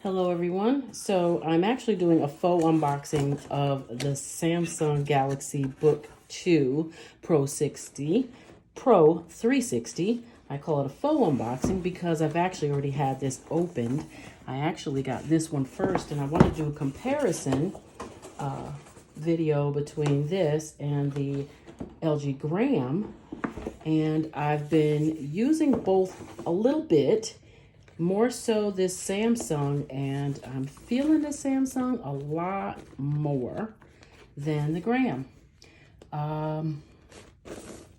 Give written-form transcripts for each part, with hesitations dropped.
Hello everyone. So I'm actually doing a faux unboxing of the Samsung Galaxy Book 2 Pro 360. I call it a faux unboxing because I've actually already had this opened. I actually got this one first and I want to do a comparison video between this and the LG Gram. And I've been using both a little bit. More so this Samsung, and I'm feeling the Samsung a lot more than the Gram.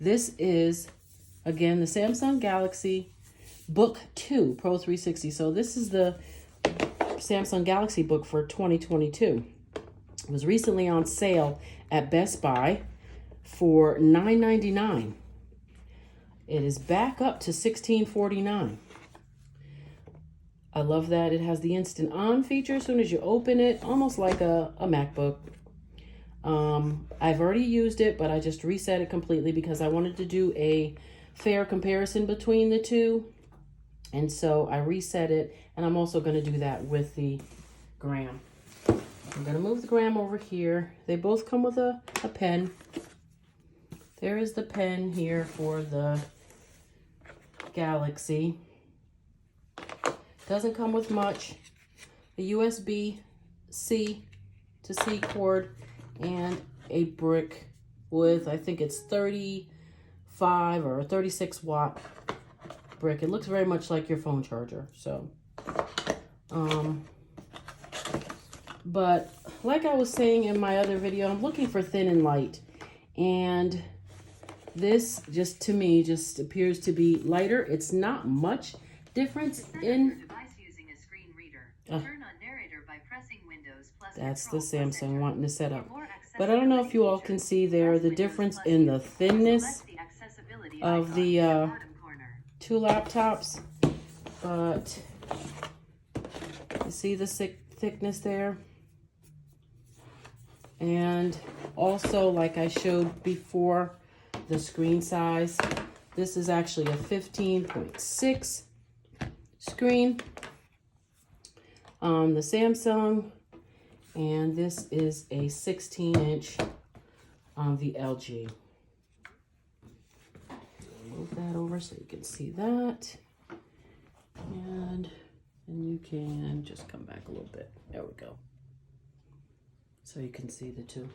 This is, again, the Samsung Galaxy Book 2 Pro 360. So this is the Samsung Galaxy Book for 2022. It was recently on sale at Best Buy for $9.99. It is back up to $16.49. I love that it has the instant on feature as soon as you open it, almost like a MacBook. I've already used it, but I just reset it completely because I wanted to do a fair comparison between the two. And so I reset it, and I'm also going to do that with the Gram. I'm going to move the Gram over here. They both come with a pen. There is the pen here for the Galaxy. Doesn't come with much. A USB-C to C cord and a brick with, I think it's 35 or 36 watt brick. It looks very much like your phone charger. So, but like I was saying in my other video, I'm looking for thin and light. And this just, to me, just appears to be lighter. It's not much difference in... Turn on narrator by pressing Windows plus that's the Control plus Samsung Enter. wanting to set up. But I don't know if you all can see there the difference in the thinness of the two laptops. But you see the thickness there? And also, like I showed before, the screen size. This is actually a 15.6 screen on the Samsung, and this is a 16-inch on the LG. Move that over so you can see that, and then you can just come back a little bit. There we go. So you can see the two.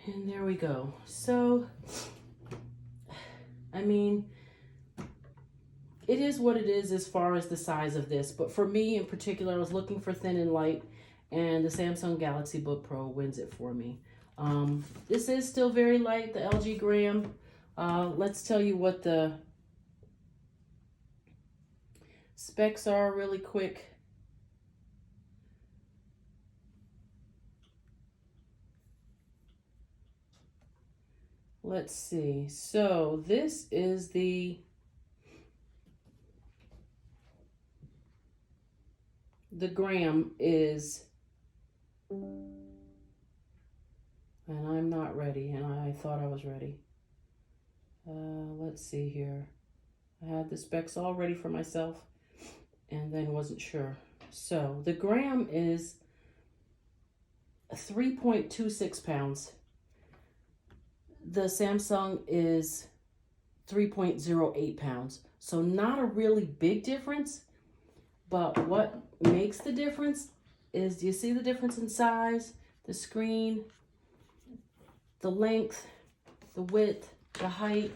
And there we go. So, I mean, it is what it is as far as the size of this. But for me in particular, I was looking for thin and light, and the Samsung Galaxy Book Pro wins it for me. This is still very light, the LG Gram. Let's tell you what the specs are really quick. Let's see. So this is the Gram is, and I'm not ready, and I thought I was ready. Let's see here. I had the specs all ready for myself and then wasn't sure. So the Gram is 3.26 pounds. The Samsung is 3.08 pounds. So not a really big difference, but what makes the difference is, do you see the difference in size, the screen, the length, the width, the height?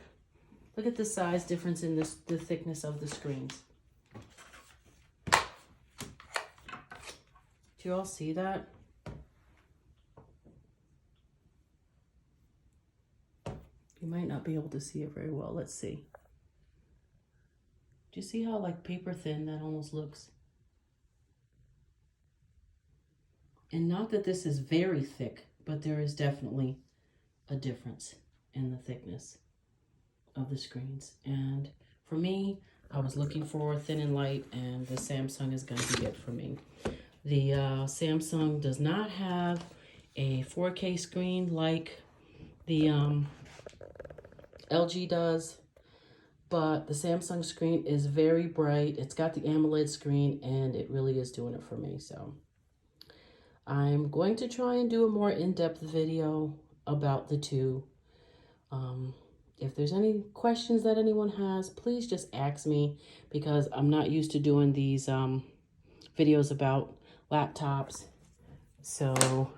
Look at the size difference in this, the thickness of the screens. Do you all see that? You might not be able to see it very well. Let's see. Do you see how like paper thin that almost looks? And not that this is very thick, but there is definitely a difference in the thickness of the screens. And for me, I was looking for thin and light, and the Samsung is going to be it for me. The Samsung does not have a 4K screen like the LG does. but the Samsung screen is very bright. It's got the Amoled screen, and it really is doing it for me. So I'm going to try and do a more in-depth video about the two. If there's any questions that anyone has, please just ask me, because I'm not used to doing these videos about laptops. So,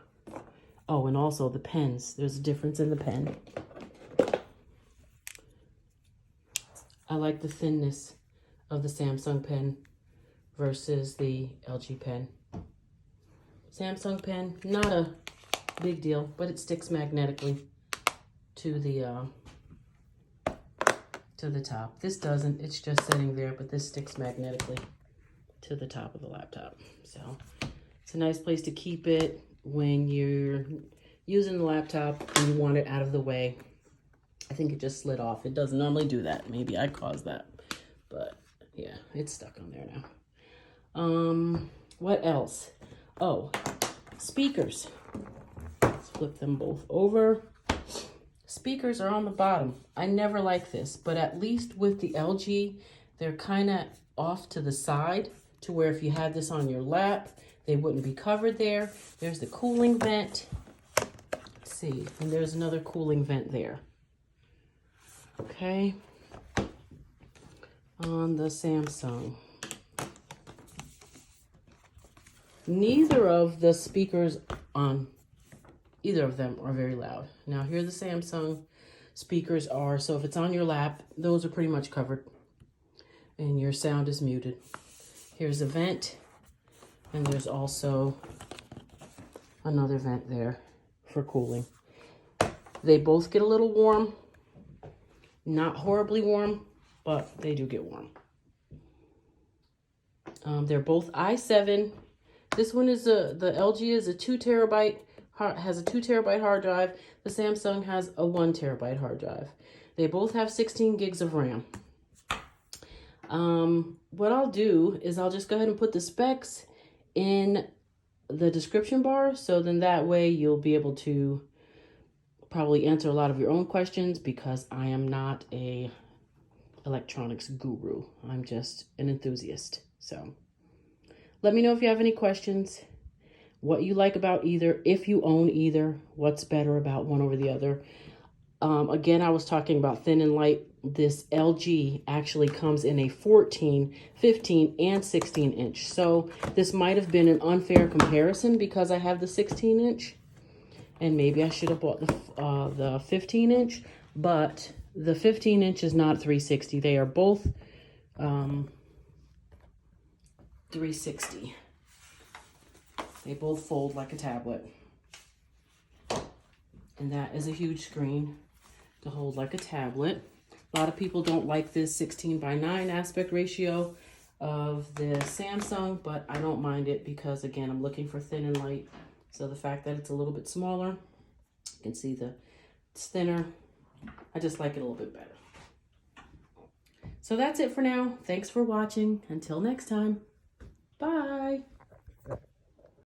oh, and also the pens. There's a difference in the pen. I like the thinness of the Samsung pen versus the LG pen. Samsung pen, not a big deal, but it sticks magnetically to the top. This doesn't, it's just sitting there, but this sticks magnetically to the top of the laptop. So it's a nice place to keep it when you're using the laptop and you want it out of the way. I think it just slid off. It doesn't normally do that. Maybe I caused that, but yeah, it's stuck on there now. What else? Oh, speakers. Let's flip them both over. Speakers are on the bottom. I never like this, but at least with the LG, they're kind of off to the side to where if you had this on your lap, they wouldn't be covered there. There's the cooling vent. Let's see, and there's another cooling vent there. Okay, on the Samsung. Neither of the speakers on either of them are very loud. Now here the Samsung speakers are, so if it's on your lap, those are pretty much covered and your sound is muted. Here's a vent, and there's also another vent there for cooling. They both get a little warm. Not horribly warm, but they do get warm. They're both i7. This one is the LG is a 2 terabyte, has a 2 terabyte hard drive. The Samsung has a 1 terabyte hard drive. They both have 16 gigs of RAM. What I'll do is I'll just go ahead and put the specs in the description bar, so then that way you'll be able to probably answer a lot of your own questions, because I am not a electronics guru. I'm just an enthusiast. So let me know if you have any questions, what you like about either, if you own either, what's better about one over the other. Again, I was talking about thin and light. This LG actually comes in a 14, 15, and 16 inch. So this might have been an unfair comparison because I have the 16 inch. And maybe I should have bought the 15 inch, but the 15 inch is not 360. They are both 360. They both fold like a tablet. And that is a huge screen to hold like a tablet. A lot of people don't like this 16:9 aspect ratio of the Samsung, but I don't mind it because, again, I'm looking for thin and light. So the fact that it's a little bit smaller, you can see it's thinner. I just like it a little bit better. So that's it for now. Thanks for watching. Until next time. Bye.